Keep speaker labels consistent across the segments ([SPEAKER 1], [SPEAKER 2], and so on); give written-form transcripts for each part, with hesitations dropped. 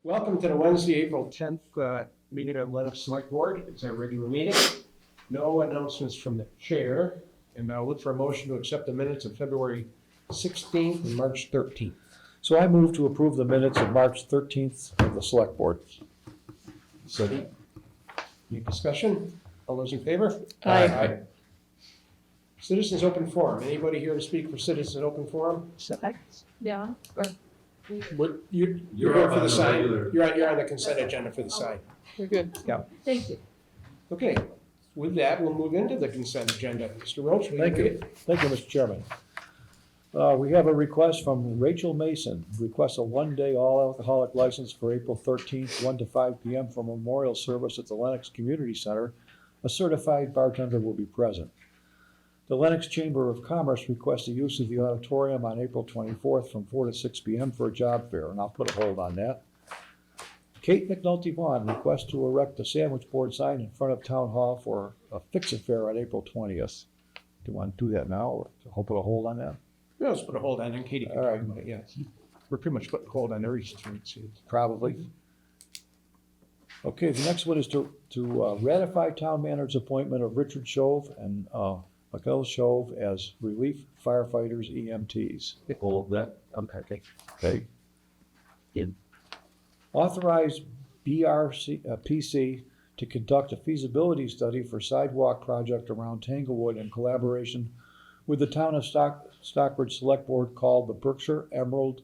[SPEAKER 1] Welcome to the Wednesday, April 10th meeting of Lenox Selectboard. It's our regular meeting. No announcements from the chair. And I'll look for a motion to accept the minutes of February 16th and March 13th.
[SPEAKER 2] So I move to approve the minutes of March 13th of the Select Board.
[SPEAKER 1] Second. Any discussion? All those in favor?
[SPEAKER 2] Aye.
[SPEAKER 1] Citizens Open Forum. Anybody here to speak for Citizens Open Forum?
[SPEAKER 3] Yeah.
[SPEAKER 1] You're
[SPEAKER 4] You're
[SPEAKER 1] here
[SPEAKER 4] up
[SPEAKER 1] for
[SPEAKER 4] on
[SPEAKER 1] the
[SPEAKER 4] the
[SPEAKER 1] sign.
[SPEAKER 4] regular.
[SPEAKER 1] You're on the consent agenda for the sign.
[SPEAKER 3] We're good.
[SPEAKER 1] Yeah.
[SPEAKER 3] Thank you.
[SPEAKER 1] Okay. With that, we'll move into the consent agenda. Mr. Roach, will
[SPEAKER 2] Thank
[SPEAKER 1] read
[SPEAKER 2] you.
[SPEAKER 1] it?
[SPEAKER 2] Thank you, Mr. Chairman. We have a request from Rachel Mason, requests a one-day all-alcoholic license for April 13th, 1 to 5 p.m. for memorial service at the Lenox Community Center. A certified bartender will be present. The Lenox Chamber of Commerce requests the use of the auditorium on April 24th from 4 to 6 p.m. for a job fair, and I'll put a hold on that. Kate McNulty Vaughn requests to erect a sandwich board sign in front of Town Hall for a fix-it fair on April 20th. Do you want to do that now, or I'll put a hold on that?
[SPEAKER 1] Yeah, let's put a hold on it, and Katie can
[SPEAKER 2] All
[SPEAKER 1] talk
[SPEAKER 2] right.
[SPEAKER 1] about it, yeah. We're pretty much putting a hold on every street.
[SPEAKER 2] Probably. Okay, the next one is to ratify town manager's appointment of Richard Shove and Michael Shove as relief firefighters EMTs.
[SPEAKER 4] All of that, okay.
[SPEAKER 2] Okay. Authorize PC to conduct a feasibility study for sidewalk project around Tanglewood in collaboration with the town of Stockbridge Select Board called the Berkshire Emerald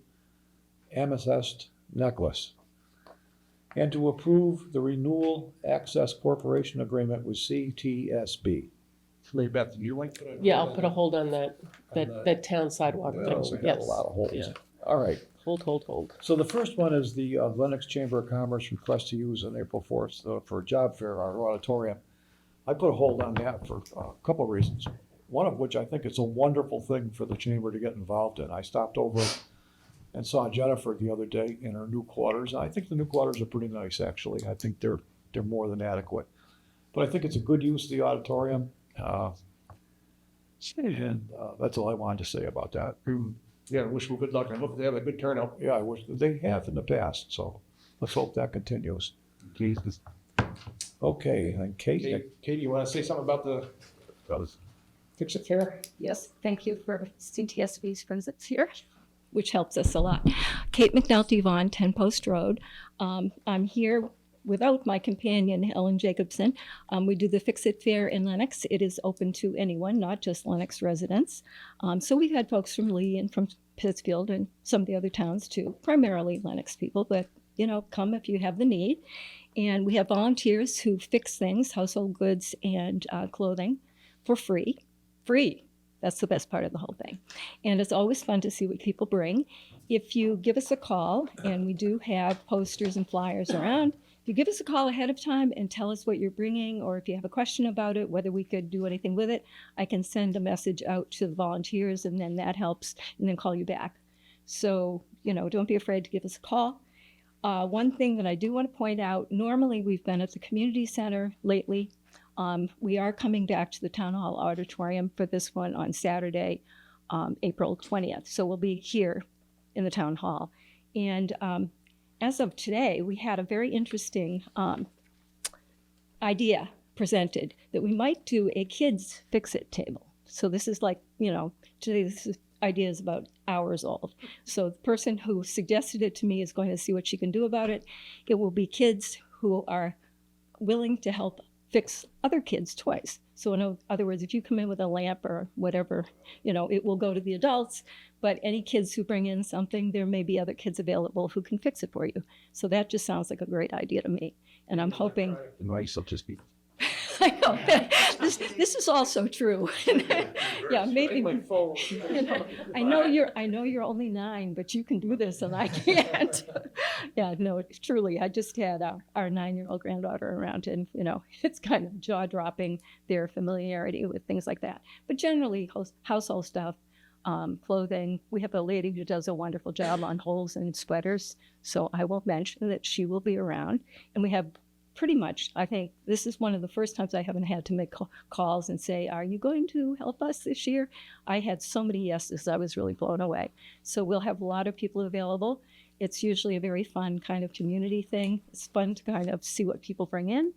[SPEAKER 2] Amethyst Necklace. And to approve the renewal access corporation agreement with CTSB.
[SPEAKER 1] Mary Beth, do you like to?
[SPEAKER 3] Yeah, I'll put a hold on that
[SPEAKER 1] On the-
[SPEAKER 3] that town sidewalk
[SPEAKER 2] Well,
[SPEAKER 3] thing.
[SPEAKER 2] we got
[SPEAKER 3] Yes.
[SPEAKER 2] a lot of holes.
[SPEAKER 3] Yeah.
[SPEAKER 2] All right.
[SPEAKER 3] Hold.
[SPEAKER 2] So the first one is the Lenox Chamber of Commerce request to use on April 4th for a job fair, our auditorium. I put a hold on that for a couple of reasons. One of which I think it's a wonderful thing for the chamber to get involved in. I stopped over and saw Jennifer the other day in her new quarters. I think the new quarters are pretty nice, actually. I think they're more than adequate. But I think it's a good use of the auditorium. And that's all I wanted to say about that.
[SPEAKER 1] Yeah, wish them good luck. I hope they have a good turnout.
[SPEAKER 2] Yeah, I wish they have in the past, so let's hope that continues.
[SPEAKER 4] Jesus.
[SPEAKER 2] Okay, and Kate,
[SPEAKER 1] Katie, you want to say something about the fix-it fair?
[SPEAKER 5] Yes, thank you for CTSB's presence here, which helps us a lot. Kate McNulty Vaughn, 10 Post Road. I'm here without my companion, Ellen Jacobson. We do the Fix-It Fair in Lenox. It is open to anyone, not just Lenox residents. So we've had folks from Lee and from Pittsfield and some of the other towns too, primarily Lenox people, but come if you have the need. And we have volunteers who fix things, household goods and clothing for free. Free. That's the best part of the whole thing. And it's always fun to see what people bring. If you give us a call, and we do have posters and flyers around, if you give us a call ahead of time and tell us what you're bringing, or if you have a question about it, whether we could do anything with it, I can send a message out to the volunteers, and then that helps, and then call you back. So, don't be afraid to give us a call. One thing that I do want to point out, normally we've been at the community center lately. We are coming back to the Town Hall Auditorium for this one on Saturday, April 20th. So we'll be here in the Town Hall. And as of today, we had a very interesting idea presented that we might do a kids fix-it table. So this is like, today this idea is about hours old. So the person who suggested it to me is going to see what she can do about it. It will be kids who are willing to help fix other kids' toys. So in other words, if you come in with a lamp or whatever, it will go to the adults, but any kids who bring in something, there may be other kids available who can fix it for you. So that just sounds like a great idea to me. And I'm hoping,
[SPEAKER 4] Nice, so to speak.
[SPEAKER 5] I know, this is also true. Yeah, maybe,
[SPEAKER 1] My phone.
[SPEAKER 5] I know you're only 9, but you can do this and I can't. Yeah, no, truly, I just had our 9-year-old granddaughter around, and it's kind of jaw-dropping, their familiarity with things like that. But generally, household stuff, clothing. We have a lady who does a wonderful job on holes and sweaters, so I will mention that she will be around. And we have pretty much, I think this is one of the first times I haven't had to make calls and say, are you going to help us this year? I had so many yeses, I was really blown away. So we'll have a lot of people available. It's usually a very fun kind of community thing. It's fun to kind of see what people bring in,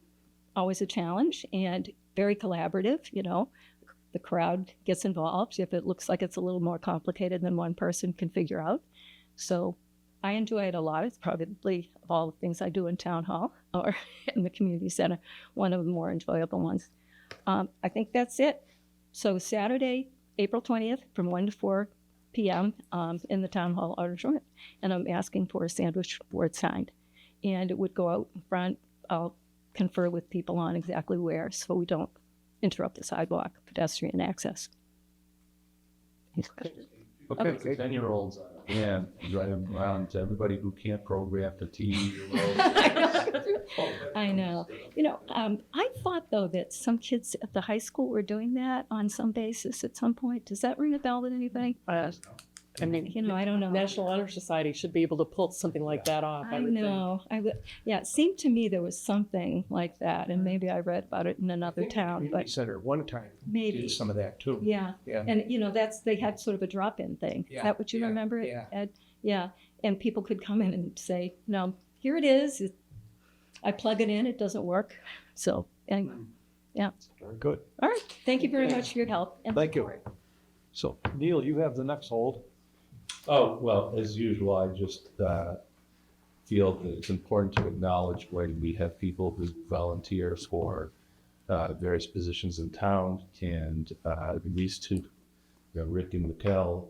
[SPEAKER 5] always a challenge, and very collaborative, you know. The crowd gets involved if it looks like it's a little more complicated than one person can figure out. So I enjoy it a lot. It's probably, of all the things I do in town hall or in the community center, one of the more enjoyable ones. I think that's it. So Saturday, April 20th from 1 to 4 p.m. In the town hall auditorium. And I'm asking for a sandwich board signed. And it would go out in front. I'll confer with people on exactly where so we don't interrupt the sidewalk pedestrian access.
[SPEAKER 4] Okay, 10-year-olds and driving around to everybody who can't program the TV remote.
[SPEAKER 5] I know. You know, I thought, though, that some kids at the high school were doing that on some basis at some point. Does that ring a bell with anybody?
[SPEAKER 3] I mean,
[SPEAKER 5] You know, I don't know.
[SPEAKER 3] National Honor Society should be able to pull something like that off.
[SPEAKER 5] I
[SPEAKER 3] would think.
[SPEAKER 5] know. Yeah, it seemed to me there was something like that, and maybe I read about it in another town,
[SPEAKER 1] Community
[SPEAKER 5] but
[SPEAKER 1] Center one time
[SPEAKER 5] maybe.
[SPEAKER 1] did some of that too.
[SPEAKER 5] Yeah.
[SPEAKER 1] Yeah.
[SPEAKER 5] And, you know, they had sort of a drop-in thing.
[SPEAKER 1] Yeah,
[SPEAKER 5] Is that what you
[SPEAKER 1] yeah,
[SPEAKER 5] remember,
[SPEAKER 1] yeah.
[SPEAKER 5] Ed? Yeah. And people could come in and say, no, here it is. I plug it in, it doesn't work. So, anyway.
[SPEAKER 1] Very good.
[SPEAKER 5] All right. Thank you very much for your help. And
[SPEAKER 1] Thank you.
[SPEAKER 5] support.
[SPEAKER 2] So, Neil, you have the next hold.
[SPEAKER 4] Oh, well, as usual, I just feel that it's important to acknowledge when we have people who volunteer for various positions in town, and these two, Rick and Mikkel,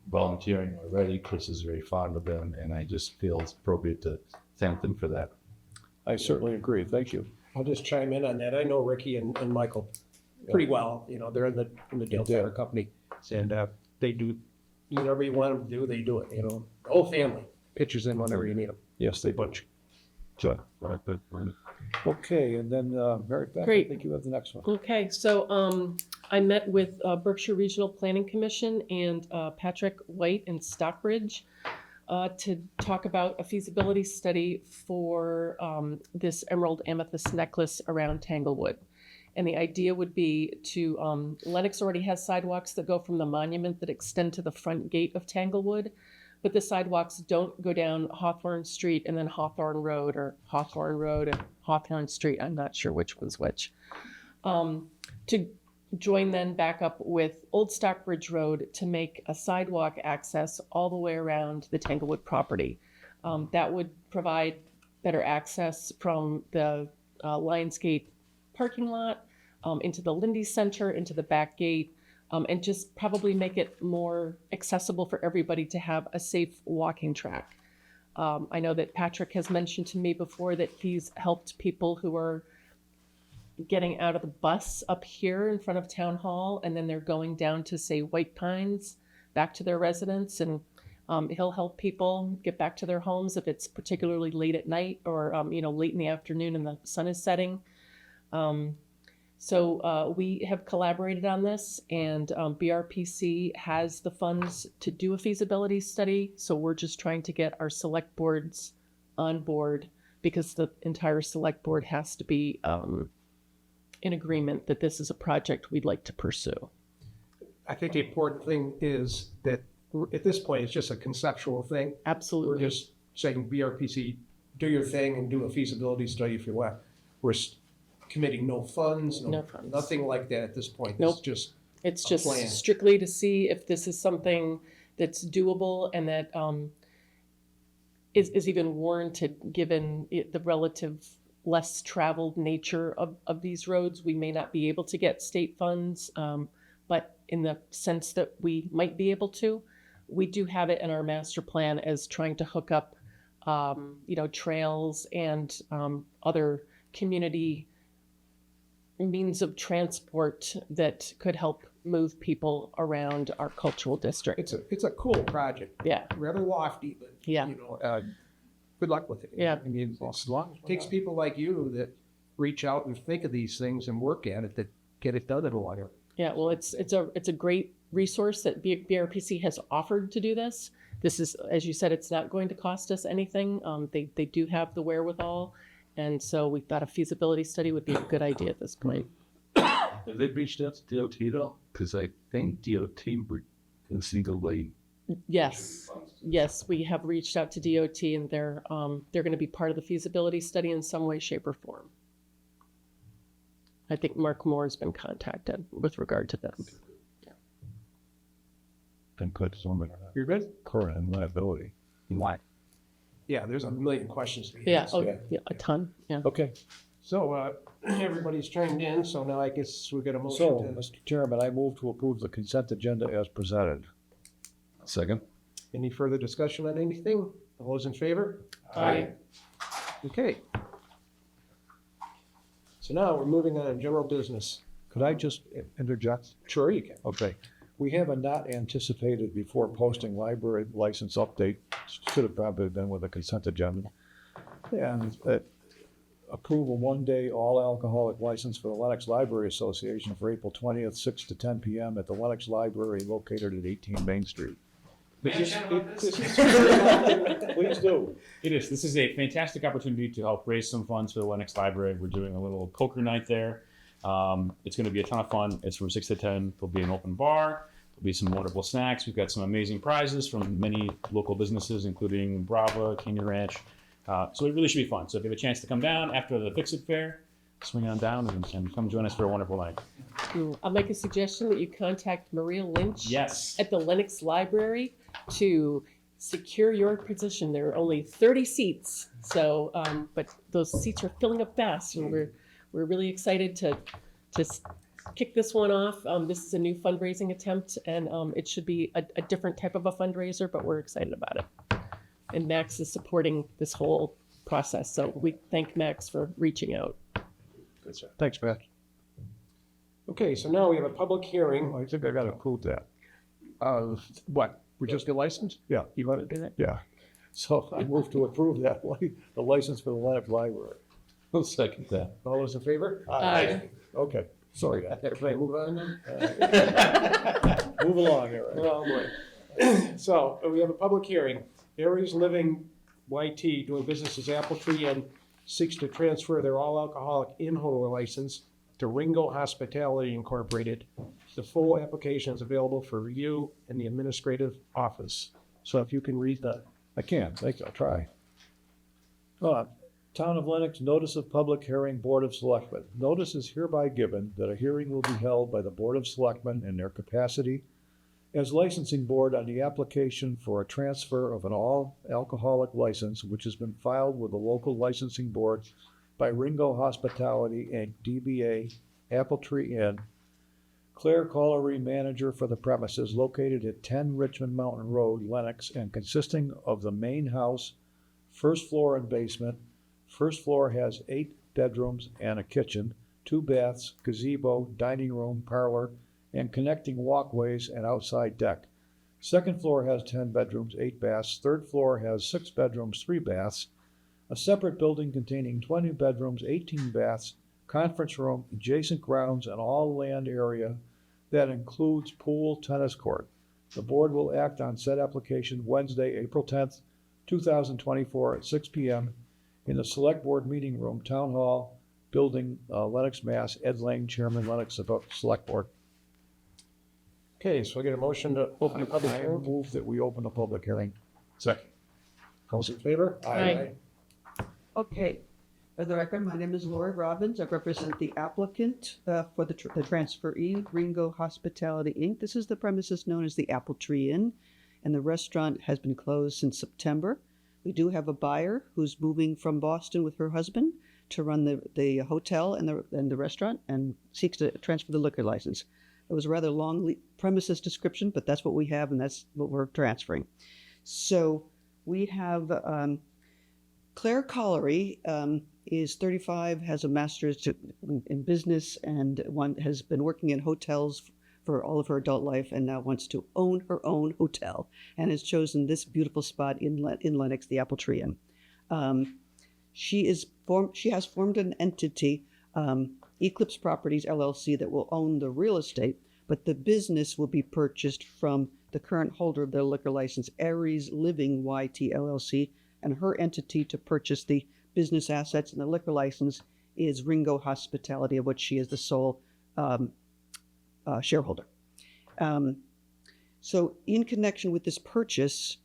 [SPEAKER 4] volunteering already. Chris is very fond of them, and I just feel it's appropriate to thank them for that.
[SPEAKER 2] I certainly agree. Thank you.
[SPEAKER 1] I'll just chime in on that. I know Ricky and Michael pretty well. You know, they're in the Dale Tire Company, and they do whatever you want them to do. They do it. You know, the whole family pitches in whenever you need them.
[SPEAKER 2] Yes, they
[SPEAKER 1] Bunch.
[SPEAKER 4] So,
[SPEAKER 2] Okay, and then Mary Beth, I
[SPEAKER 3] Great.
[SPEAKER 2] think you have the next one.
[SPEAKER 3] Okay, so I met with Berkshire Regional Planning Commission and Patrick White in Stockbridge to talk about a feasibility study for this emerald amethyst necklace around Tanglewood. And the idea would be to, Lenox already has sidewalks that go from the monument that extend to the front gate of Tanglewood, but the sidewalks don't go down Hawthorne Street and then Hawthorne Road, or Hawthorne Road and Hawthorne Street. I'm not sure which was which. To join then back up with Old Stockbridge Road to make a sidewalk access all the way around the Tanglewood property. That would provide better access from the Lionsgate parking lot into the Lindy Center, into the back gate, and just probably make it more accessible for everybody to have a safe walking track. I know that Patrick has mentioned to me before that he's helped people who are getting out of the bus up here in front of Town Hall, and then they're going down to, say, White Pines, back to their residence, and he'll help people get back to their homes if it's particularly late at night or late in the afternoon and the sun is setting. So we have collaborated on this, and BRPC has the funds to do a feasibility study. So we're just trying to get our select boards on board, because the entire select board has to be in agreement that this is a project we'd like to pursue.
[SPEAKER 1] I think the important thing is that at this point, it's just a conceptual thing.
[SPEAKER 3] Absolutely.
[SPEAKER 1] We're just saying, BRPC, do your thing and do a feasibility study if you want. We're committing no funds,
[SPEAKER 3] No funds.
[SPEAKER 1] nothing like that at this point.
[SPEAKER 3] Nope.
[SPEAKER 1] It's just
[SPEAKER 3] It's
[SPEAKER 1] a
[SPEAKER 3] just
[SPEAKER 1] plan.
[SPEAKER 3] strictly to see if this is something that's doable and that is even warranted, given the relative less traveled nature of these roads. We may not be able to get state funds, but in the sense that we might be able to, we do have it in our master plan as trying to hook up, trails and other community means of transport that could help move people around our cultural district.
[SPEAKER 1] it's a cool project.
[SPEAKER 3] Yeah.
[SPEAKER 1] Rather lofty, but
[SPEAKER 3] Yeah.
[SPEAKER 1] good luck with it.
[SPEAKER 3] Yeah.
[SPEAKER 1] I mean, as long as it takes people like you that reach out and think of these things and work at it, that get it done in a while.
[SPEAKER 3] Yeah, well, it's a great resource that BRPC has offered to do this. This is, as you said, it's not going to cost us anything. They do have the wherewithal, and so we thought a feasibility study would be a good idea at this point.
[SPEAKER 4] have they reached out to DOT at all? Because I think DOT would conceivably
[SPEAKER 3] Yes, yes, we have reached out to DOT and they're going to be part of the feasibility study in some way, shape, or form. I think Mark Moore has been contacted with regard to this.
[SPEAKER 2] Then put some
[SPEAKER 1] You're good?
[SPEAKER 2] current and liability. Why?
[SPEAKER 1] Yeah, there's a million questions to be
[SPEAKER 3] Yeah,
[SPEAKER 1] asked.
[SPEAKER 3] oh, yeah, a ton, yeah.
[SPEAKER 2] Okay,
[SPEAKER 1] So, everybody's chimed in, so now I guess we get a motion
[SPEAKER 2] so,
[SPEAKER 1] to.
[SPEAKER 2] Mr. Chairman, I move to approve the consent agenda as presented.
[SPEAKER 4] Second?
[SPEAKER 1] Any further discussion on anything? All those in favor?
[SPEAKER 3] Aye.
[SPEAKER 1] Okay. So now we're moving on to general business.
[SPEAKER 2] Could I just interject?
[SPEAKER 1] Sure, you can.
[SPEAKER 2] Okay. We have a not anticipated before posting library license update. Should have probably been with a consent agenda. And approve a one-day all alcoholic license for the Lenox Library Association for April 20th, 6 to 10 p.m. at the Lenox Library located at 18 Main Street. Please do.
[SPEAKER 6] It is. This is a fantastic opportunity to help raise some funds for the Lenox Library. We're doing a little poker night there. It's going to be a ton of fun. It's from 6 to 10. There'll be an open bar. There'll be some wonderful snacks. We've got some amazing prizes from many local businesses, including Brava, Canyon Ranch. So it really should be fun. So if you have a chance to come down after the Fix-It Fair, swing on down and come join us for a wonderful night.
[SPEAKER 3] I'll make a suggestion that you contact Maria Lynch
[SPEAKER 6] Yes.
[SPEAKER 3] at the Lenox Library to secure your position. There are only 30 seats, so but those seats are filling up fast, and we're really excited to kick this one off. This is a new fundraising attempt, and it should be a different type of a fundraiser, but we're excited about it. And Max is supporting this whole process, so we thank Max for reaching out.
[SPEAKER 1] Good, sir.
[SPEAKER 2] Thanks, Matt.
[SPEAKER 1] Okay, so now we have a public hearing.
[SPEAKER 2] I think I got to prove that.
[SPEAKER 1] What? We just get licensed?
[SPEAKER 2] Yeah.
[SPEAKER 1] You want to do that?
[SPEAKER 2] Yeah. So I move to approve that, the license for the Lenox Library.
[SPEAKER 4] I'll second that.
[SPEAKER 1] All those in favor?
[SPEAKER 3] Aye.
[SPEAKER 2] Okay, sorry.
[SPEAKER 1] Everybody move on then?
[SPEAKER 2] Move along, Eric.
[SPEAKER 1] Oh, boy. So, we have a public hearing. Aries Living YT, doing business as Apple Tree Inn, seeks to transfer their all-alcoholic in-holder license to Ringo Hospitality Incorporated. The full application is available for review in the administrative office. So if you can read that.
[SPEAKER 2] I can, thank you, I'll try. Town of Lenox Notice of Public Hearing Board of Selectmen. Notice is hereby given that a hearing will be held by the Board of Selectmen in their capacity as licensing board on the application for a transfer of an all-alcoholic license which has been filed with the local licensing board by Ringo Hospitality Inc., DBA, Apple Tree Inn, Claire Collery, manager for the premises located at 10 Richmond Mountain Road, Lenox, and consisting of the main house, first floor and basement. First floor has 8 bedrooms and a kitchen, 2 baths, gazebo, dining room, parlor, and connecting walkways and outside deck. Second floor has 10 bedrooms, 8 baths. Third floor has 6 bedrooms, 3 baths. A separate building containing 20 bedrooms, 18 baths, conference room, adjacent grounds, and all land area that includes pool, tennis court. The board will act on said application Wednesday, April 10th, 2024 at 6 p.m. in the Selectboard Meeting Room, Town Hall, Building, Lenox, Mass. Ed Lang, Chairman, Lenox Selectboard.
[SPEAKER 1] Okay, so I get a motion to open the public
[SPEAKER 2] I
[SPEAKER 1] hearing.
[SPEAKER 2] move that we open the public hearing.
[SPEAKER 4] Second.
[SPEAKER 1] All those in favor?
[SPEAKER 3] Aye.
[SPEAKER 7] Okay, for the record, my name is Lori Robbins. I represent the applicant for the transferee, Ringo Hospitality Inc. This is the premises known as the Apple Tree Inn, and the restaurant has been closed since September. We do have a buyer who's moving from Boston with her husband to run the hotel and the restaurant and seeks to transfer the liquor license. It was a rather long premises description, but that's what we have, and that's what we're transferring. So we have Claire Collery is 35, has a master's in business, and has been working in hotels for all of her adult life, and now wants to own her own hotel, and has chosen this beautiful spot in Lenox, the Apple Tree Inn. She has formed an entity, Eclipse Properties LLC, that will own the real estate, but the business will be purchased from the current holder of the liquor license, Aries Living YT LLC, and her entity to purchase the business assets and the liquor license is Ringo Hospitality, of which she is the sole shareholder. So in connection with this purchase,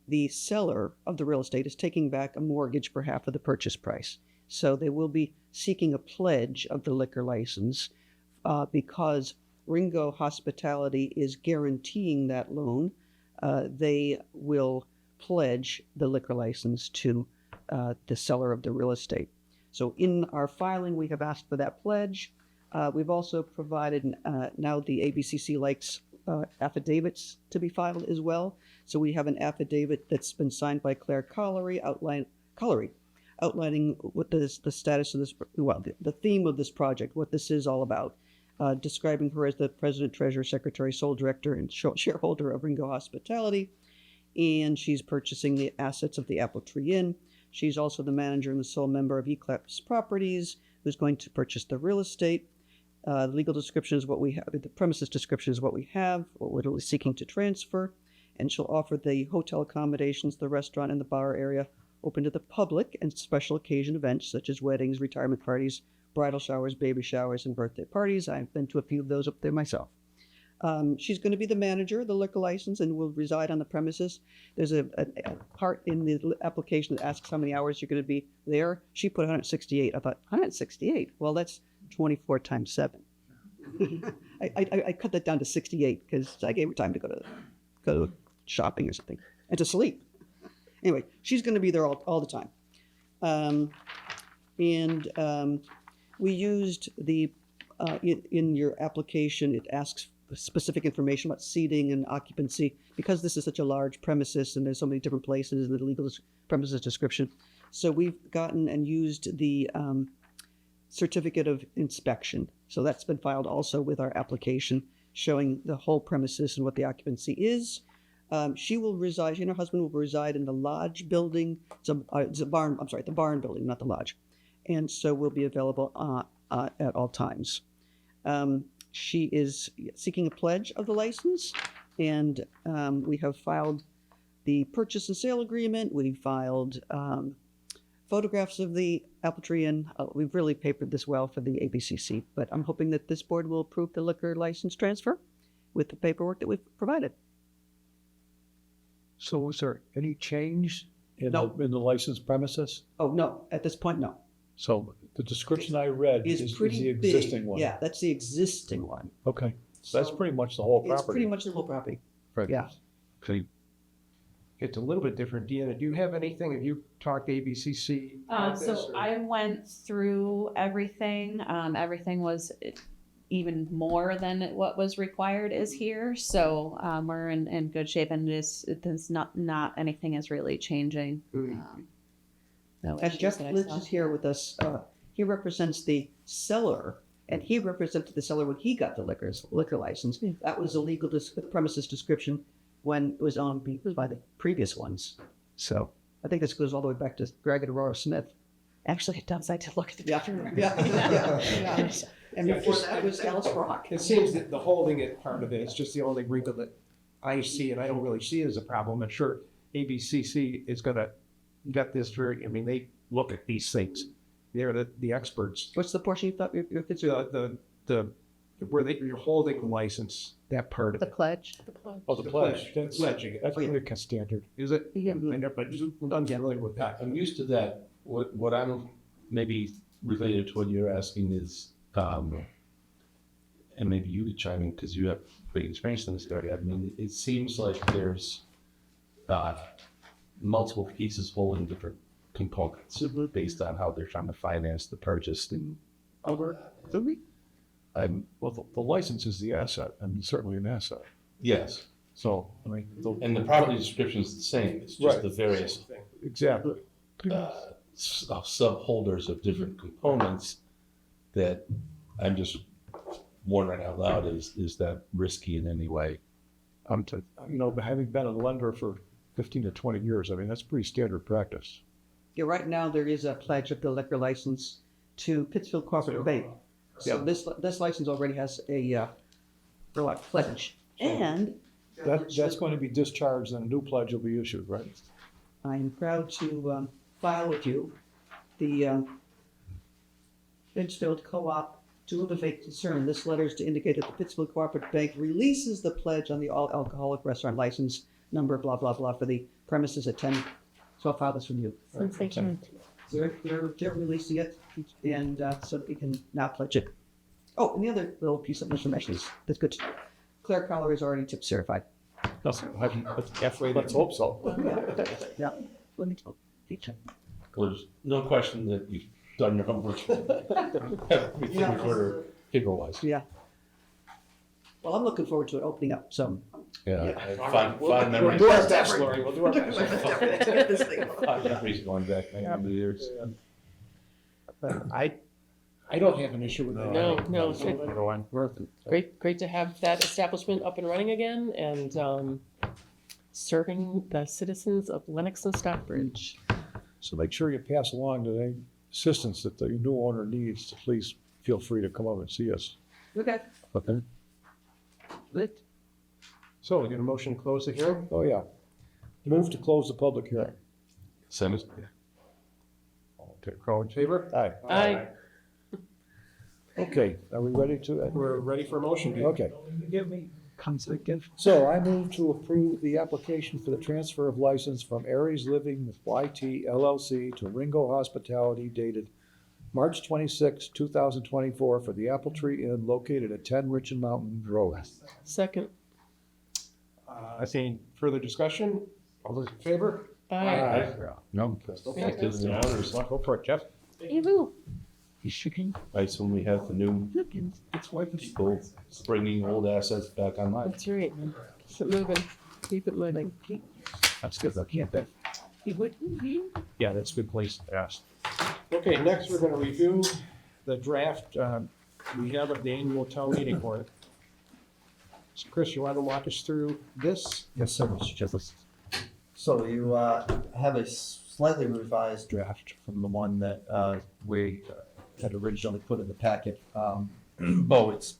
[SPEAKER 7] the seller of the real estate is taking back a mortgage for half of the purchase price. So they will be seeking a pledge of the liquor license because Ringo Hospitality is guaranteeing that loan. They will pledge the liquor license to the seller of the real estate. So in our filing, we have asked for that pledge. We've also provided now the ABCC likes affidavits to be filed as well. So we have an affidavit that's been signed by Claire Collery outlining what the status of this, well, the theme of this project, what this is all about, describing her as the president, treasurer, secretary, sole director, and shareholder of Ringo Hospitality. And she's purchasing the assets of the Apple Tree Inn. She's also the manager and the sole member of Eclipse Properties, who's going to purchase the real estate. The legal description is what we have, the premises description is what we have, what we're really seeking to transfer. And she'll offer the hotel accommodations, the restaurant, and the bar area open to the public and special occasion events such as weddings, retirement parties, bridal showers, baby showers, and birthday parties. I've been to a few of those up there myself. She's going to be the manager of the liquor license and will reside on the premises. There's a part in the application that asks how many hours you're going to be there. She put 168. I thought, 168? Well, that's 24 times 7. I cut that down to 68 because I gave her time to go to shopping or something and to sleep. Anyway, she's going to be there all the time. We used the, in your application, it asks specific information about seating and occupancy because this is such a large premises and there's so many different places in the legal premises description. So we've gotten and used the certificate of inspection. So that's been filed also with our application showing the whole premises and what the occupancy is. She will reside, she and her husband will reside in the lodge building. It's a barn, I'm sorry, the barn building, not the lodge. And so will be available at all times. She is seeking a pledge of the license, and we have filed the purchase and sale agreement. We filed photographs of the Apple Tree Inn. We've really papered this well for the ABCC, but I'm hoping that this board will approve the liquor license transfer with the paperwork that we've provided.
[SPEAKER 2] So was there any change in,
[SPEAKER 7] No.
[SPEAKER 2] in the licensed premises?
[SPEAKER 7] Oh, no, at this point, no.
[SPEAKER 2] So the description I read is the existing one?
[SPEAKER 7] Yeah, that's the existing one.
[SPEAKER 2] Okay, so that's pretty much the whole
[SPEAKER 7] It's
[SPEAKER 2] property?
[SPEAKER 7] pretty much the whole property.
[SPEAKER 1] Right.
[SPEAKER 7] Yeah.
[SPEAKER 1] It's a little bit different. Deanna, do you have anything? Have you talked to ABCC? about this,
[SPEAKER 8] So
[SPEAKER 1] or-
[SPEAKER 8] I went through everything. Everything was even more than what was required is here. So we're in good shape, and it's not anything is really changing. No
[SPEAKER 7] And
[SPEAKER 8] issues
[SPEAKER 7] Jeff
[SPEAKER 8] that I
[SPEAKER 7] Lynch
[SPEAKER 8] saw.
[SPEAKER 7] is here with us. He represents the seller, and he represented the seller when he got the liquor license. That was a legal premises description when it was owned by the previous ones. So I think this goes all the way back to Greg and Aurora Smith.
[SPEAKER 8] Actually, it does. I did look at the
[SPEAKER 7] Yeah.
[SPEAKER 8] document.
[SPEAKER 7] Yeah. And
[SPEAKER 1] Yeah,
[SPEAKER 7] before
[SPEAKER 1] just-
[SPEAKER 7] that was Alice Brock.
[SPEAKER 1] It seems that the holding it part of it is just the only wrinkle that I see, and I don't really see it as a problem. I'm sure ABCC is going to get this very, I mean, they look at these things. They're the experts.
[SPEAKER 7] What's the portion you thought you're considering?
[SPEAKER 1] Where you're holding the license, that part of
[SPEAKER 8] The
[SPEAKER 1] it.
[SPEAKER 8] pledge.
[SPEAKER 2] Oh, the pledge, that's,
[SPEAKER 1] Pledging it.
[SPEAKER 2] that's pretty standard.
[SPEAKER 1] Is it?
[SPEAKER 8] Yeah.
[SPEAKER 1] I never, I'm familiar with that.
[SPEAKER 4] I'm used to that. What I'm maybe related to what you're asking is, and maybe you could chime in because you have big experience in this area. I mean, it seems like there's multiple pieces holding different components based on how they're trying to finance the purchase.
[SPEAKER 2] Well, the license is the asset, and certainly an asset.
[SPEAKER 4] Yes,
[SPEAKER 2] So, I mean,
[SPEAKER 4] and the property description is the same. It's just
[SPEAKER 2] Right.
[SPEAKER 4] the various
[SPEAKER 2] exactly.
[SPEAKER 4] subholders of different components that I'm just wondering out loud, is that risky in any way?
[SPEAKER 2] Having been a lender for 15 to 20 years, I mean, that's pretty standard practice.
[SPEAKER 7] Yeah, right now there is a pledge of the liquor license to Pittsfield Cooperative Bank. So this license already has a pledge. And
[SPEAKER 2] That's going to be discharged and a new pledge will be issued, right?
[SPEAKER 7] I'm proud to file with you the Pittsfield Co-op To indicate concern, this letter is to indicate that the Pittsfield Cooperative Bank releases the pledge on the all alcoholic restaurant license number, blah, blah, blah, for the premises at 10. So I'll file this from you.
[SPEAKER 3] Since they can't.
[SPEAKER 7] They're releasing it, and so that we can now pledge it. Oh, and the other little piece of information is, that's good. Claire Collar is already tip certified.
[SPEAKER 1] Halfway, let's hope so.
[SPEAKER 7] Yeah. Let me tell you.
[SPEAKER 4] There's no question that you've done your homework. Everything
[SPEAKER 7] Yeah.
[SPEAKER 4] in order, paper-wise.
[SPEAKER 7] Yeah. Well, I'm looking forward to it opening up, so.
[SPEAKER 4] Yeah.
[SPEAKER 1] All
[SPEAKER 4] Fun
[SPEAKER 1] right,
[SPEAKER 4] fun
[SPEAKER 1] we'll
[SPEAKER 4] memories.
[SPEAKER 1] do our best, Lori, we'll do our best.
[SPEAKER 4] Fun memories going back many years.
[SPEAKER 1] But I don't have an issue with that.
[SPEAKER 3] No,
[SPEAKER 1] Great.
[SPEAKER 3] great to have that establishment up and running again and serving the citizens of Lenox and Stockbridge.
[SPEAKER 2] So make sure you pass along to any assistance that the new owner needs, to please feel free to come up and see us.
[SPEAKER 7] Okay.
[SPEAKER 2] Okay?
[SPEAKER 7] Good.
[SPEAKER 1] So we get a motion to close the hearing?
[SPEAKER 2] Oh, yeah. Move to close the public hearing.
[SPEAKER 4] Send us.
[SPEAKER 1] All in favor?
[SPEAKER 2] Aye.
[SPEAKER 3] Aye.
[SPEAKER 2] Okay, are we ready to?
[SPEAKER 1] We're ready for a motion.
[SPEAKER 2] Okay.
[SPEAKER 7] Give me concept again.
[SPEAKER 2] So I move to approve the application for the transfer of license from Aries Living with YT LLC to Ringo Hospitality dated March 26, 2024 for the Apple Tree Inn located at 10 Richland Mountain Road.
[SPEAKER 3] Second.
[SPEAKER 1] I see further discussion. All those in favor?
[SPEAKER 3] Aye.
[SPEAKER 2] No.
[SPEAKER 1] Okay.
[SPEAKER 4] Give them the honors.
[SPEAKER 1] Go for it, Jeff.
[SPEAKER 4] Nice when we have the new people bringing old assets back online.
[SPEAKER 3] That's right. Keep it moving. Keep it moving.
[SPEAKER 1] That's good. I can't bet. Yeah, that's a good place to ask. Okay, next we're gonna review the draft, we have at the annual town meeting warrant. So Chris, you wanna walk us through this?
[SPEAKER 9] Yes, sir, Mr. Chairman. So you have a slightly revised draft from the one that we had originally put in the packet. Though it's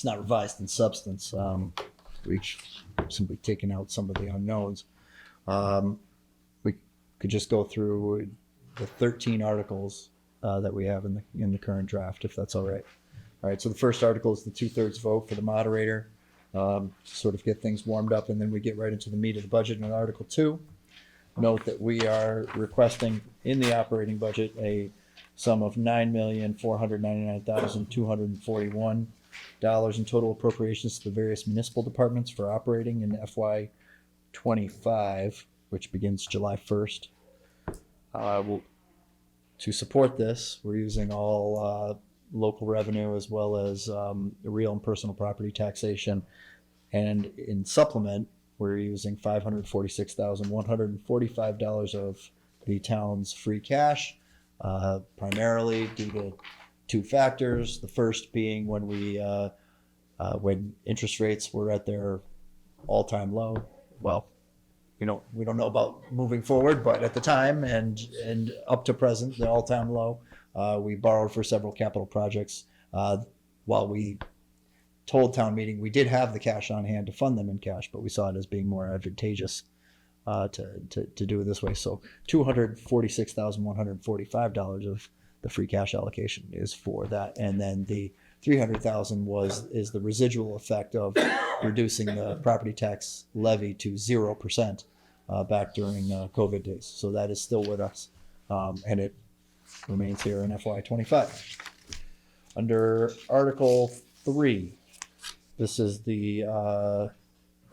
[SPEAKER 9] not revised in substance. We've simply taken out some of the unknowns. We could just go through the 13 articles that we have in the current draft, if that's all right. All right, so the first article is the 2/3 vote for the moderator, sort of get things warmed up, and then we get right into the meat of the budget in Article 2. Note that we are requesting in the operating budget a sum of $9,499,241 in total appropriations to the various municipal departments for operating in FY 25, which begins July 1st. To support this, we're using all local revenue as well as real and personal property taxation. And in supplement, we're using $546,145 of the town's free cash, primarily due to two factors. The first being when interest rates were at their all-time low. Well, we don't know about moving forward, but at the time and up to present, the all-time low, we borrowed for several capital projects. While we told town meeting we did have the cash on hand to fund them in cash, but we saw it as being more advantageous to do it this way. So $246,145 of the free cash allocation is for that, and then the $300,000 is the residual effect of reducing the property tax levy to 0% back during COVID days. So that is still with us, and it remains here in FY25. Under Article 3, this is the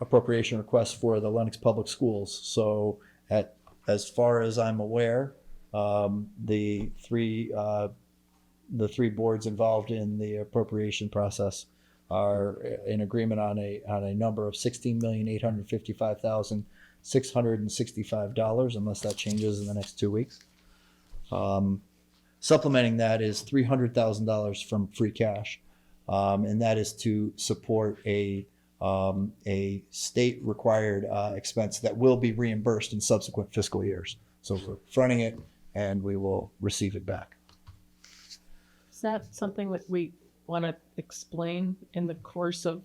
[SPEAKER 9] appropriation request for the Lenox Public Schools. So as far as I'm aware, the three boards involved in the appropriation process are in agreement on a number of $16,855,665, unless that changes in the next 2 weeks. Supplementing that is $300,000 from free cash, and that is to support a state required expense that will be reimbursed in subsequent fiscal years. So we're fronting it, and we will receive it back.
[SPEAKER 3] Is that something that we want to explain in the course of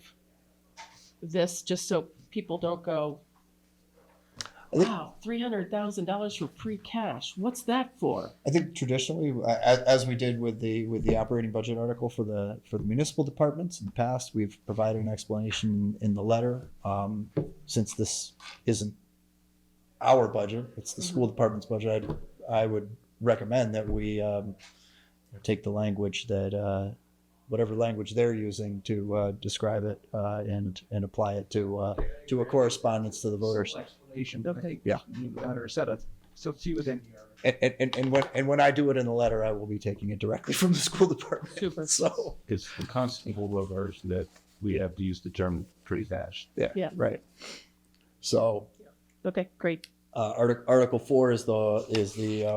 [SPEAKER 3] this, just so people don't go, Wow, $300,000 for free cash. What's that for?
[SPEAKER 9] I think traditionally, as we did with the operating budget article for the municipal departments in the past, we've provided an explanation in the letter. Since this isn't our budget, it's the school department's budget. I would recommend that we take the language that whatever language they're using to describe it and apply it to a correspondence to the voters.
[SPEAKER 1] Explanation.
[SPEAKER 3] Okay.
[SPEAKER 9] Yeah.
[SPEAKER 1] You got her set up. So she was in here.
[SPEAKER 9] And when I do it in the letter, I will be taking it directly from the school department.
[SPEAKER 3] Super.
[SPEAKER 9] So
[SPEAKER 4] It's the constant holdover that we have to use the term free cash.
[SPEAKER 3] Yeah.
[SPEAKER 9] right. So
[SPEAKER 3] Okay, great.
[SPEAKER 9] Article 4 is the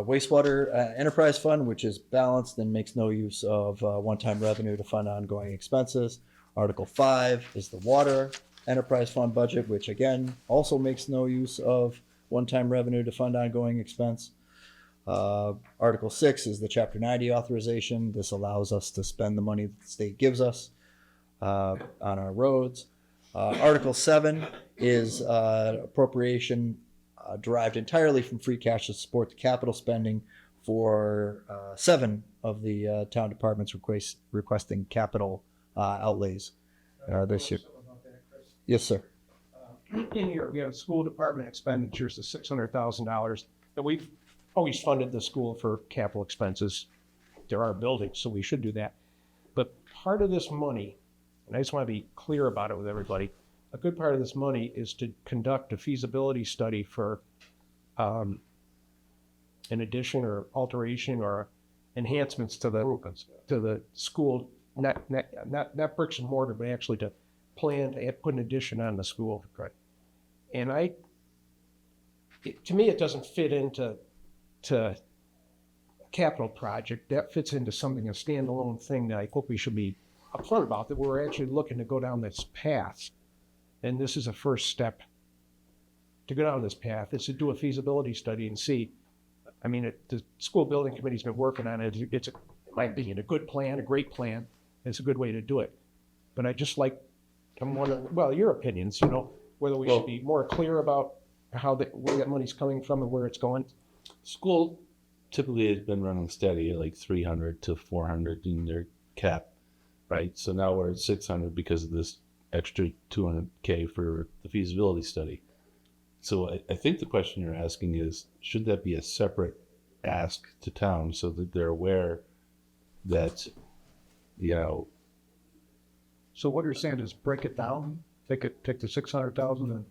[SPEAKER 9] wastewater enterprise fund, which is balanced and makes no use of one-time revenue to fund ongoing expenses. Article 5 is the water enterprise fund budget, which again also makes no use of one-time revenue to fund ongoing expense. Article 6 is the Chapter 90 authorization. This allows us to spend the money that the state gives us on our roads. Article 7 is appropriation derived entirely from free cash to support the capital spending for 7 of the town departments requesting capital outlays this year. Yes, sir.
[SPEAKER 1] In here, we have school department expenditures of $600,000. And we've always funded the school for capital expenses. There are buildings, so we should do that. But part of this money, and I just want to be clear about it with everybody, a good part of this money is to conduct a feasibility study for an addition or alteration or enhancements to the school, not bricks and mortar, but actually to plan to put an addition on the school. And to me, it doesn't fit into a capital project. That fits into something, a standalone thing that I hope we should be upfront about, that we're actually looking to go down this path. And this is a first step to go down this path, is to do a feasibility study and see. I mean, the school building committee's been working on it. It's, in my opinion, a good plan, a great plan. It's a good way to do it. But I just like, I'm wondering, well, your opinions, whether we should be more clear about where that money's coming from and where it's going.
[SPEAKER 4] School typically has been running steady at like 300 to 400 in their cap, right? So now we're at 600 because of this extra 200K for the feasibility study. So I think the question you're asking is, should that be a separate ask to town so that they're aware that,
[SPEAKER 1] So what you're saying is break it down, take the 600,000 and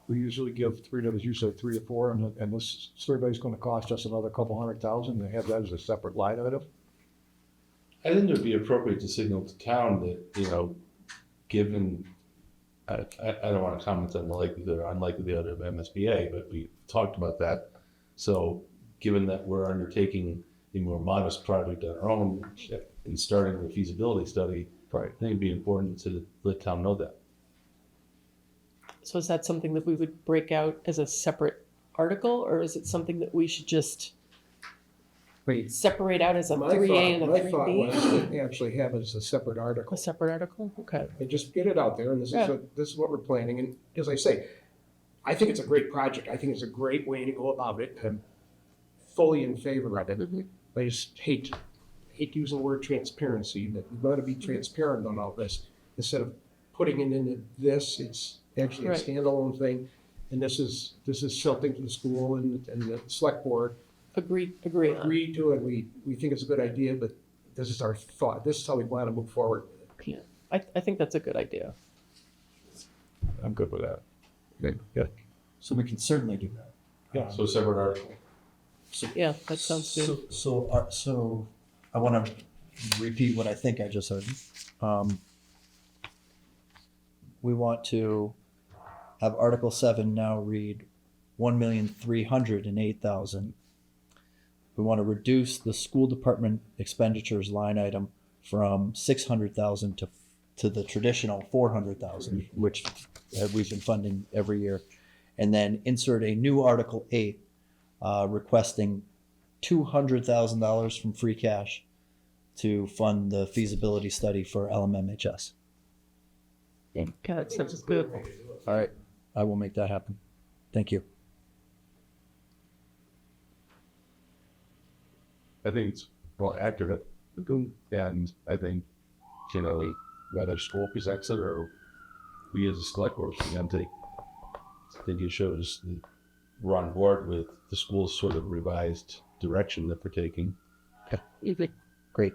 [SPEAKER 1] we usually give as you said, 3 to 4, and this survey's going to cost us another couple $100,000 and have that as a separate line item.
[SPEAKER 4] I think it would be appropriate to signal to town that, given, I don't want to comment on the likelihood or unlikelihood of MSBA, but we talked about that. So given that we're undertaking a more modest project on our own and starting the feasibility study,
[SPEAKER 1] Right.
[SPEAKER 4] I think it'd be important to let town know that.
[SPEAKER 3] So is that something that we would break out as a separate article, or is it something that we should just
[SPEAKER 1] Wait,
[SPEAKER 3] separate out as a
[SPEAKER 1] my
[SPEAKER 3] 3A and a
[SPEAKER 1] thought was
[SPEAKER 3] 3B?
[SPEAKER 1] to actually have it as a separate article.
[SPEAKER 3] A separate article? Okay.
[SPEAKER 1] And just get it out there, and this is what we're planning. And as I say, I think it's a great project. I think it's a great way to go about it. I'm fully in favor of it.
[SPEAKER 3] Mhm.
[SPEAKER 1] I just hate using the word transparency. That we want to be transparent on all this instead of putting it into this. It's actually
[SPEAKER 3] Right.
[SPEAKER 1] a standalone thing, and this is something to the school and the select board
[SPEAKER 3] Agree on.
[SPEAKER 1] agreed to, and we think it's a good idea. But this is our thought. This is how we want to move forward.
[SPEAKER 3] Yeah. I think that's a good idea.
[SPEAKER 1] I'm good with that. Okay. Yeah.
[SPEAKER 9] So we can certainly do that.
[SPEAKER 1] Yeah.
[SPEAKER 4] So separate article.
[SPEAKER 3] Yeah, that sounds good.
[SPEAKER 9] So I want to repeat what I think I just heard. We want to have Article 7 now read 1,308,000. We want to reduce the school department expenditures line item from 600,000 to the traditional 400,000, which we've been funding every year, and then insert a new Article 8 requesting $200,000 from free cash to fund the feasibility study for LMMHS.
[SPEAKER 3] God, that sounds good.
[SPEAKER 9] All right, I will make that happen. Thank you.
[SPEAKER 4] I think it's well accurate, and I think whether school presents it or we as a select board present it, I think it shows that we're on board with the school's sort of revised direction that we're taking.
[SPEAKER 9] Great.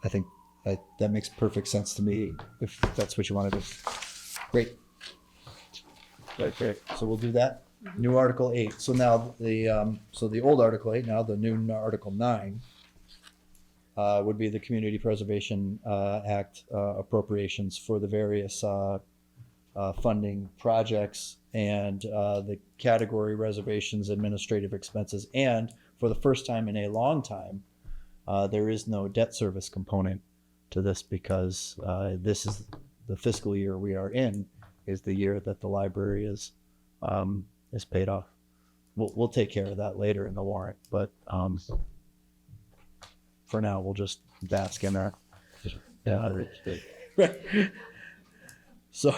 [SPEAKER 9] I think that makes perfect sense to me if that's what you want to do. Great. Okay, so we'll do that. New Article 8. So now the old Article 8, now the new Article 9 would be the Community Preservation Act appropriations for the various funding projects and the category reservations, administrative expenses, and for the first time in a long time, there is no debt service component to this because this is the fiscal year we are in, is the year that the library is paid off. We'll take care of that later in the warrant, but for now we'll just bask in that. So,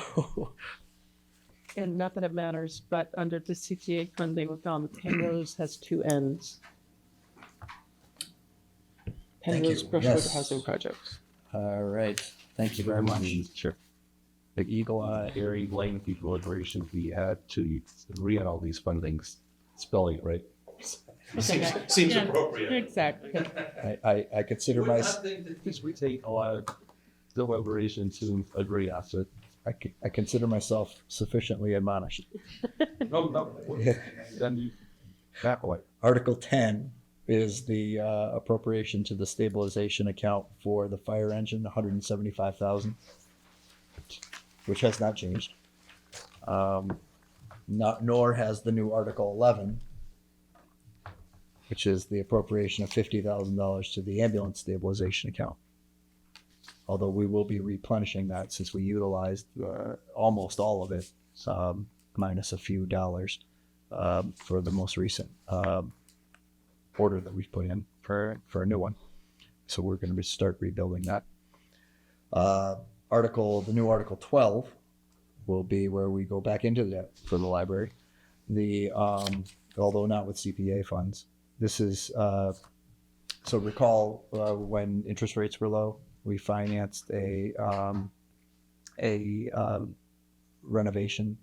[SPEAKER 3] And not that it matters, but under the CTA funding, Penrose has two ends.
[SPEAKER 9] Thank
[SPEAKER 3] Penrose
[SPEAKER 9] you.
[SPEAKER 3] Brushwood
[SPEAKER 9] Yes.
[SPEAKER 3] Housing Project.
[SPEAKER 9] all right, thank you very much.
[SPEAKER 4] Sure.
[SPEAKER 9] Big eagle eye.
[SPEAKER 4] Very lengthy deliberations we had to agree on all these fundings, spelling it right. Seems appropriate.
[SPEAKER 3] Exactly.
[SPEAKER 9] I consider myself.
[SPEAKER 4] Because we take a lot of deliberation to agree on it.
[SPEAKER 9] I consider myself sufficiently admonished.
[SPEAKER 4] No, then you back away.
[SPEAKER 9] Article 10 is the appropriation to the stabilization account for the fire engine, $175,000, which has not changed. Nor has the new Article 11, which is the appropriation of $50,000 to the ambulance stabilization account. Although we will be replenishing that since we utilized almost all of it, minus a few dollars for the most recent order that we've put in for a new one. So we're going to start rebuilding that. The new Article 12 will be where we go back into debt for the library. Although not with CPA funds. This is, so recall when interest rates were low, we financed a renovation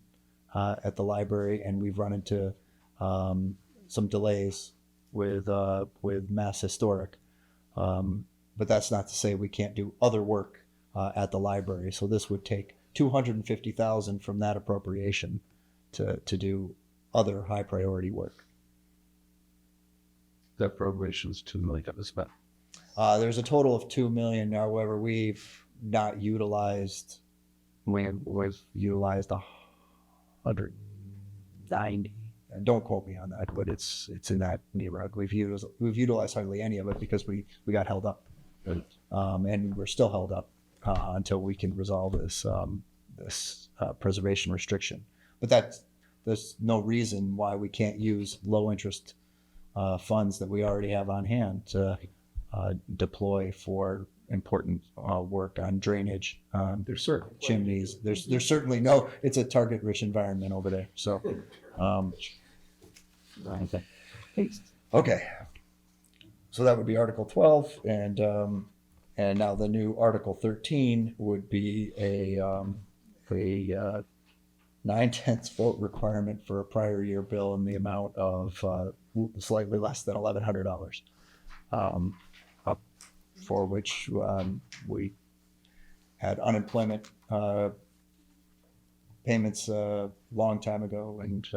[SPEAKER 9] at the library, and we've run into some delays with Mass Historic. But that's not to say we can't do other work at the library. So this would take $250,000 from that appropriation to do other high priority work.
[SPEAKER 4] That appropriation is $2 million spent.
[SPEAKER 9] There's a total of $2 million. However, we've not utilized. We've utilized 190. And don't quote me on that, but it's in that neighborhood. We've utilized hardly any of it because we got held up, and we're still held up until we can resolve this preservation restriction. But there's no reason why we can't use low interest funds that we already have on hand to deploy for important work on drainage,
[SPEAKER 1] There's certain
[SPEAKER 9] chimneys. There's certainly it's a target rich environment over there. So, okay. So that would be Article 12, and now the new Article 13 would be a 9/10 vote requirement for a prior year bill in the amount of slightly less than $1,100, for which we had unemployment payments a long time ago, and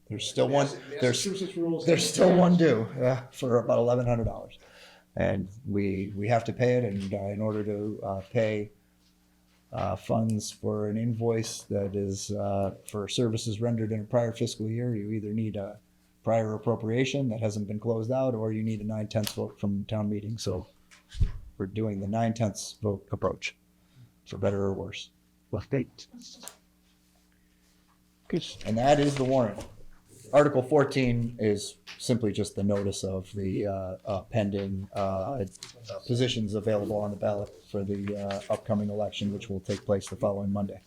[SPEAKER 9] there's still one. There's still one due for about $1,100, and we have to pay it. And in order to pay funds for an invoice that is for services rendered in a prior fiscal year, you either need a prior appropriation that hasn't been closed out, or you need a 9/10 vote from town meeting. So we're doing the 9/10 vote approach, for better or worse.
[SPEAKER 1] Well,
[SPEAKER 9] And that is the warrant. Article 14 is simply just the notice of the pending positions available on the ballot for the upcoming election, which will take place the following Monday.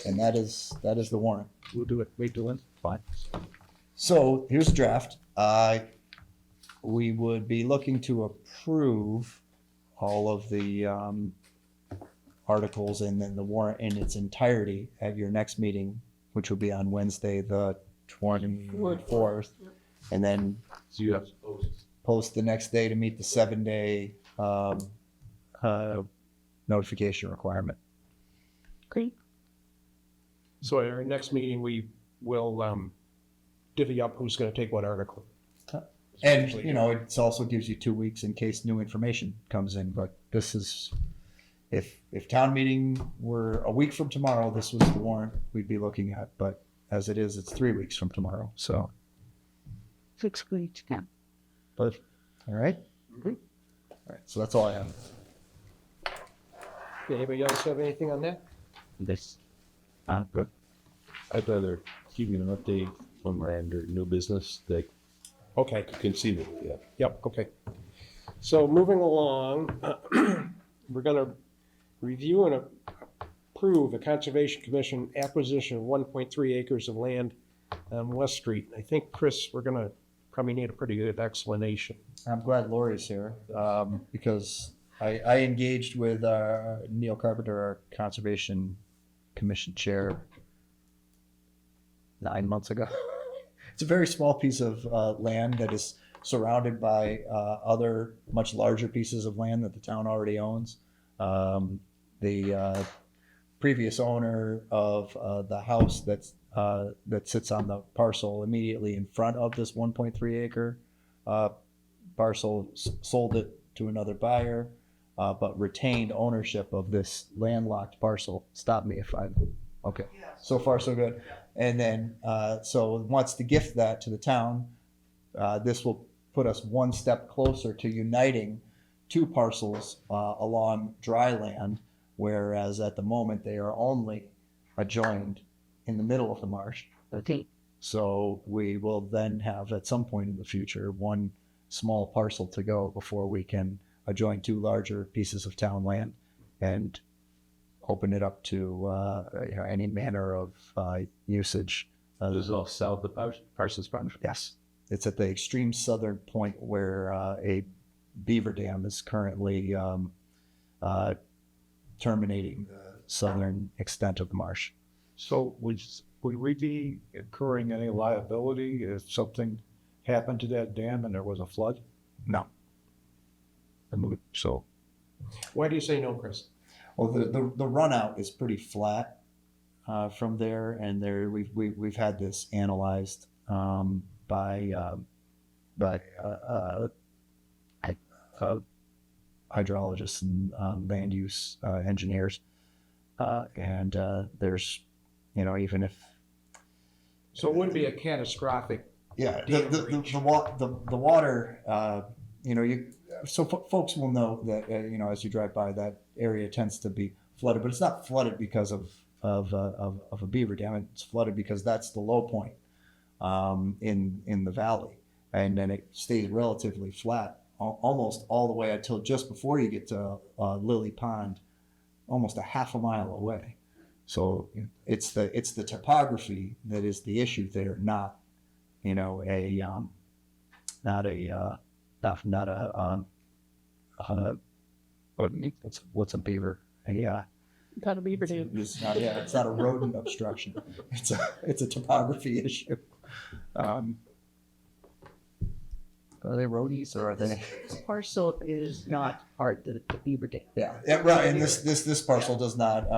[SPEAKER 9] And that is the warrant.
[SPEAKER 2] We'll do it. Wait till then. Fine.
[SPEAKER 9] So here's a draft. We would be looking to approve all of the articles and then the warrant in its entirety at your next meeting, which will be on Wednesday, the 24th. And then
[SPEAKER 4] So you have to post.
[SPEAKER 9] post the next day to meet the 7-day notification requirement.
[SPEAKER 5] Great.
[SPEAKER 1] So at our next meeting, we will divvy up who's going to take what article.
[SPEAKER 9] And, you know, it also gives you 2 weeks in case new information comes in, but this is, if town meeting were a week from tomorrow, this was the warrant we'd be looking at, but as it is, it's 3 weeks from tomorrow, so.
[SPEAKER 7] 6 weeks. Yeah.
[SPEAKER 9] But, all right? All right, so that's all I have.
[SPEAKER 1] Anybody else have anything on that?
[SPEAKER 4] This. Good. I'd rather give you an update when we're under new business that
[SPEAKER 1] Okay.
[SPEAKER 4] you can see me, yeah.
[SPEAKER 1] Yep, okay. So moving along, we're gonna review and approve the Conservation Commission acquisition of 1.3 acres of land on West Street. I think, Chris, we're gonna probably need a pretty good explanation.
[SPEAKER 9] I'm glad Lori's here, because I engaged with Neil Carpenter, our Conservation Commission Chair, 9 months ago. It's a very small piece of land that is surrounded by other much larger pieces of land that the town already owns. The previous owner of the house that sits on the parcel immediately in front of this 1.3 acre parcel sold it to another buyer, but retained ownership of this landlocked parcel. Stop me if I'm okay. So far, so good. And then, so wants to gift that to the town. This will put us one step closer to uniting two parcels along dry land, whereas at the moment they are only adjoined in the middle of the marsh.
[SPEAKER 7] Okay.
[SPEAKER 9] So we will then have at some point in the future one small parcel to go before we can adjoin two larger pieces of town land and open it up to any manner of usage.
[SPEAKER 4] This is all south of Parsons Sponge.
[SPEAKER 9] Yes, it's at the extreme southern point where a beaver dam is currently terminating the southern extent of the marsh.
[SPEAKER 2] So would we be incurring any liability if something happened to that dam and there was a flood?
[SPEAKER 9] No.
[SPEAKER 2] So,
[SPEAKER 1] Why do you say no, Chris?
[SPEAKER 9] Well, the runout is pretty flat from there, and there we've had this analyzed by hydrologists and land use engineers, and there's, you know, even if
[SPEAKER 1] So it wouldn't be a catastrophic.
[SPEAKER 9] the water, you know, folks will know that you know, as you drive by, that area tends to be flooded, but it's not flooded because of a beaver dam. It's flooded because that's the low point in the valley, and then it stays relatively flat almost all the way until just before you get to Lily Pond, almost a half a mile away. So it's the topography that is the issue there, not, you know, what's a beaver?
[SPEAKER 3] Got a beaver dam.
[SPEAKER 9] It's not a rodent obstruction. It's a topography issue. Are they rodents or are they?
[SPEAKER 7] This parcel is not part of the beaver dam.
[SPEAKER 9] Yeah, right. And this parcel is not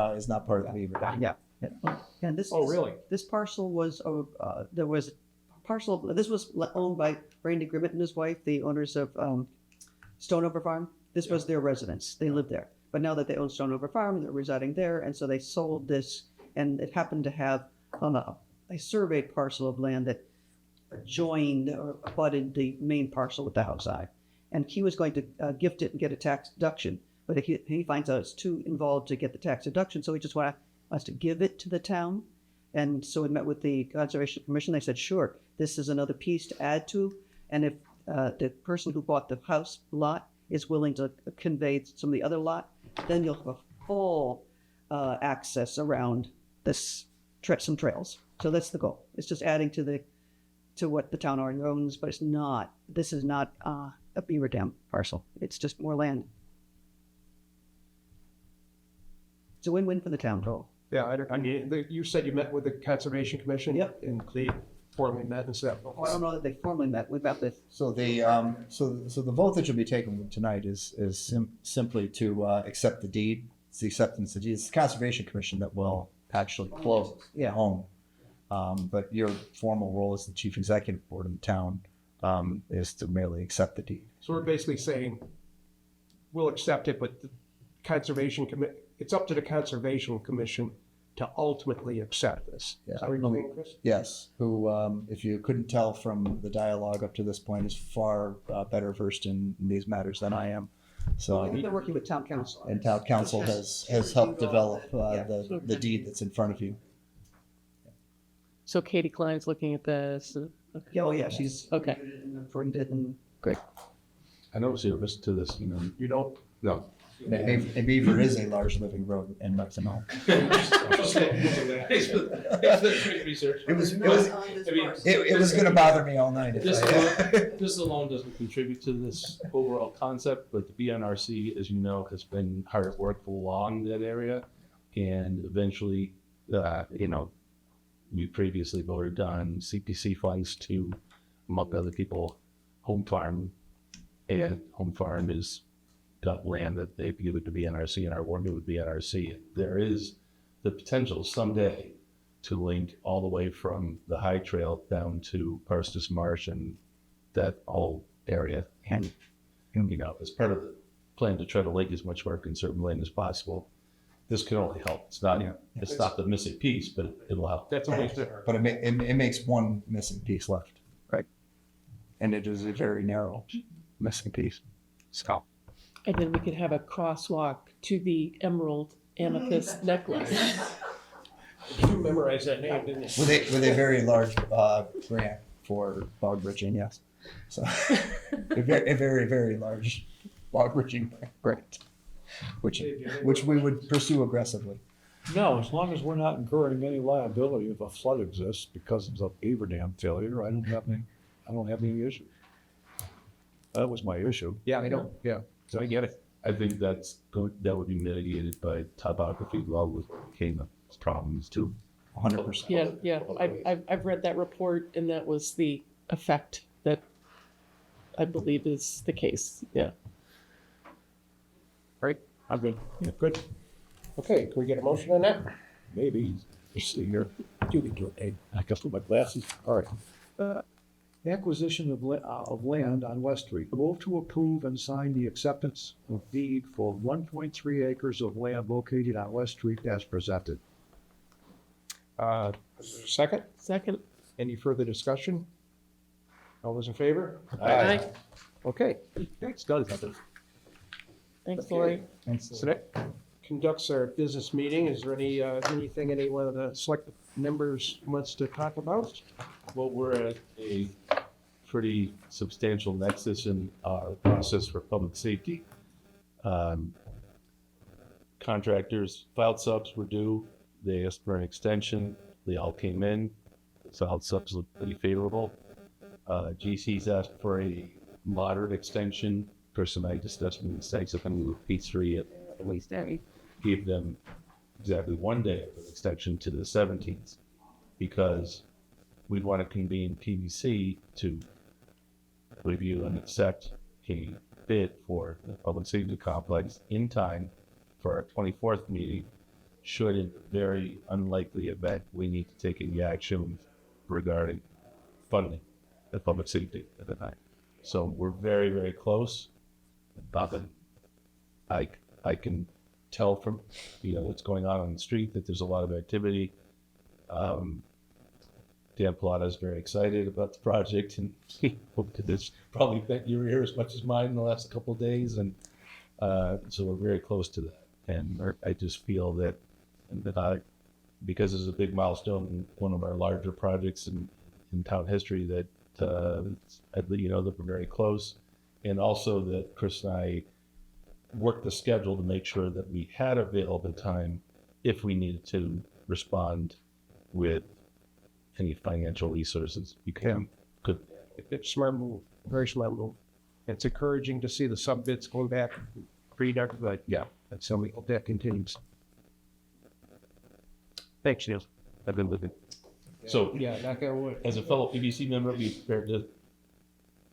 [SPEAKER 9] part of the beaver dam.
[SPEAKER 7] Yeah. And this.
[SPEAKER 1] Oh, really?
[SPEAKER 7] This parcel was, there was a parcel, this was owned by Randy Grimmett and his wife, the owners of Stoneover Farm. This was their residence. They lived there. But now that they own Stoneover Farm, they're residing there. And so they sold this, and it happened to have a surveyed parcel of land that adjoined or abutted the main parcel with the house side. And he was going to gift it and get a tax deduction. But he finds out it's too involved to get the tax deduction. So he just wants to give it to the town. And so we met with the Conservation Commission. They said, sure, This is another piece to add to. And if the person who bought the house lot is willing to convey some of the other lot, then you'll have a full access around this, some trails. So that's the goal. It's just adding to what the town already owns, but this is not a beaver dam parcel. It's just more land. It's a win-win for the town.
[SPEAKER 1] Yeah, you said you met with the Conservation Commission?
[SPEAKER 7] Yep.
[SPEAKER 1] And they formally met and said,
[SPEAKER 7] Well, I don't know that they formally met. We've got this.
[SPEAKER 9] So the vote that you'll be taking tonight is simply to accept the deed. It's the acceptance of the deed. It's the Conservation Commission that will actually close the home. But your formal role as the chief executive board in the town is to merely accept the deed.
[SPEAKER 1] so we're basically saying, we'll accept it, but the it's up to the Conservation Commission to ultimately accept this.
[SPEAKER 9] Yeah.
[SPEAKER 1] Is that what you're saying, Chris?
[SPEAKER 9] Yes, who, if you couldn't tell from the dialogue up to this point, is far better versed in these matters than I am. So,
[SPEAKER 7] I think they're working with town council.
[SPEAKER 9] and town council has helped develop the deed that's in front of you.
[SPEAKER 3] So Katie Klein's looking at this.
[SPEAKER 7] Yeah, oh yeah, she's
[SPEAKER 3] Okay.
[SPEAKER 7] printed and
[SPEAKER 4] I don't see a risk to this,
[SPEAKER 1] You don't?
[SPEAKER 4] No.
[SPEAKER 9] And Beaver is a large living road in Methanol. It was gonna bother me all night.
[SPEAKER 4] This alone doesn't contribute to this overall concept, but the BNRC, as you know, has been hard at work along that area. And eventually, we previously voted on CPC funds to, among other people, Home Farm. And Home Farm is got land that they've given to BNRC and are working with BNRC. There is the potential someday to link all the way from the High Trail down to Parsons Marsh and that whole area. And, as part of the plan to try to link as much of our conserved land as possible, this can only help. It's not the missing piece, but it'll help.
[SPEAKER 1] That's what we said.
[SPEAKER 9] But it makes one missing piece left.
[SPEAKER 1] Right.
[SPEAKER 9] And it is a very narrow missing piece. So.
[SPEAKER 3] And then we could have a crosswalk to the emerald amethyst necklace.
[SPEAKER 1] You memorized that name, didn't you?
[SPEAKER 9] With a very large grant for bog bridging, yes. So a very, very large bog bridging grant, which we would pursue aggressively.
[SPEAKER 2] No, as long as we're not incurring any liability if a flood exists because of the beaver dam failure, I don't have any issue. That was my issue.
[SPEAKER 1] Yeah, I know. Yeah, so I get it.
[SPEAKER 4] I think that would be mitigated by topography along with volcano's problems too.
[SPEAKER 9] 100%.
[SPEAKER 3] Yeah. I've read that report, and that was the effect that I believe is the case. Yeah.
[SPEAKER 1] Right?
[SPEAKER 2] I'm good.
[SPEAKER 1] Yeah, good. Okay, can we get a motion on that?
[SPEAKER 2] Maybe. Let's see here. You can do it, Dave. I can put my glasses. All right. Acquisition of land on West Street. Move to approve and sign the acceptance of deed for 1.3 acres of land located on West Street as presented.
[SPEAKER 1] Second?
[SPEAKER 3] Second.
[SPEAKER 1] Any further discussion? All those in favor?
[SPEAKER 3] Aye.
[SPEAKER 1] Okay, thanks, Doug.
[SPEAKER 3] Thanks, Lori.
[SPEAKER 1] So that conducts our business meeting. Is there anything any one of the select members wants to talk about?
[SPEAKER 4] Well, we're at a pretty substantial nexus in our process for public safety. Contractors filed subs were due. They asked for an extension. They all came in. Filed subs look pretty favorable. GC's asked for a moderate extension. Person I discussed with the sites of P3 at least gave them exactly 1 day of an extension to the 17th because we'd want to convene PVC to review and accept a bid for the public safety complex in time for our 24th meeting. Should, in a very unlikely event, we need to take any action regarding funding the public safety at the time. So we're very, very close. But I can tell from what's going on the street that there's a lot of activity. Dan Plata is very excited about the project, and it's probably bent your ear as much as mine in the last couple of days, and so we're very close to that. And I just feel that because it's a big milestone in one of our larger projects in in town history that, that we're very close. And also that Chris and I worked the schedule to make sure that we had available time if we needed to respond with any financial resources. You can, could.
[SPEAKER 1] It's smart move, very smart move. It's encouraging to see the sub bids going back pretty dark, but yeah, that's how we hope that continues. Thanks, Neil.
[SPEAKER 4] I've been with it. So,
[SPEAKER 1] Yeah, not gonna work.
[SPEAKER 4] as a fellow PBC member, we prepared to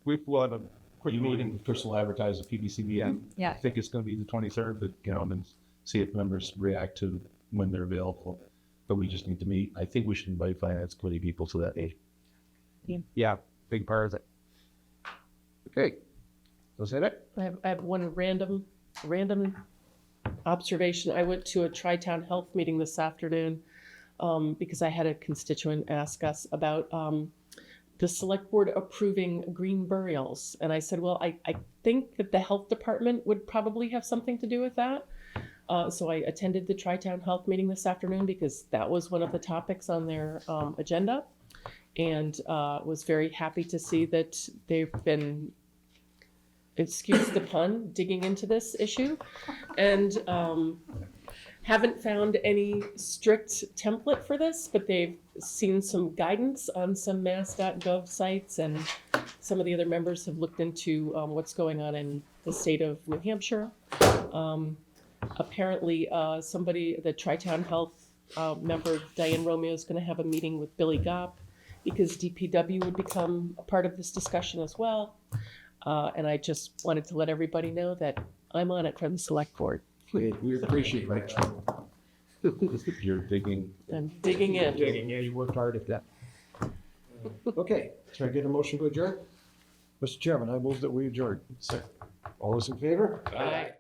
[SPEAKER 1] We've had a quick
[SPEAKER 4] you
[SPEAKER 1] meeting.
[SPEAKER 4] meeting, Chris will advertise the PBC meeting.
[SPEAKER 8] Yeah.
[SPEAKER 4] I think it's gonna be the 23rd, but, and see if members react to when they're available. But we just need to meet. I think we should invite finance committee people to that meeting.
[SPEAKER 1] Yeah, big part of it. Okay. Was that it?
[SPEAKER 3] I have one random observation. I went to a Tri-Town Health meeting this afternoon because I had a constituent ask us about the select board approving green burials. And I said, well, I think that the health department would probably have something to do with that. So I attended the Tri-Town Health meeting this afternoon because that was one of the topics on their agenda, and was very happy to see that they've been, excuse the pun, digging into this issue, and haven't found any strict template for this, but they've seen some guidance on some mass.gov sites, and some of the other members have looked into what's going on in the state of New Hampshire. Apparently, the Tri-Town Health member, Diane Romeo, is going to have a meeting with Billy Gopp because DPW would become a part of this discussion as well. And I just wanted to let everybody know that I'm on it from the select board.
[SPEAKER 1] We appreciate it.
[SPEAKER 4] You're digging.
[SPEAKER 3] I'm digging in.
[SPEAKER 1] Yeah, you worked hard at that. Okay, so I get a motion to adjourn?
[SPEAKER 2] Mr. Chairman, I move that we adjourn.
[SPEAKER 1] All those in favor?
[SPEAKER 3] Aye.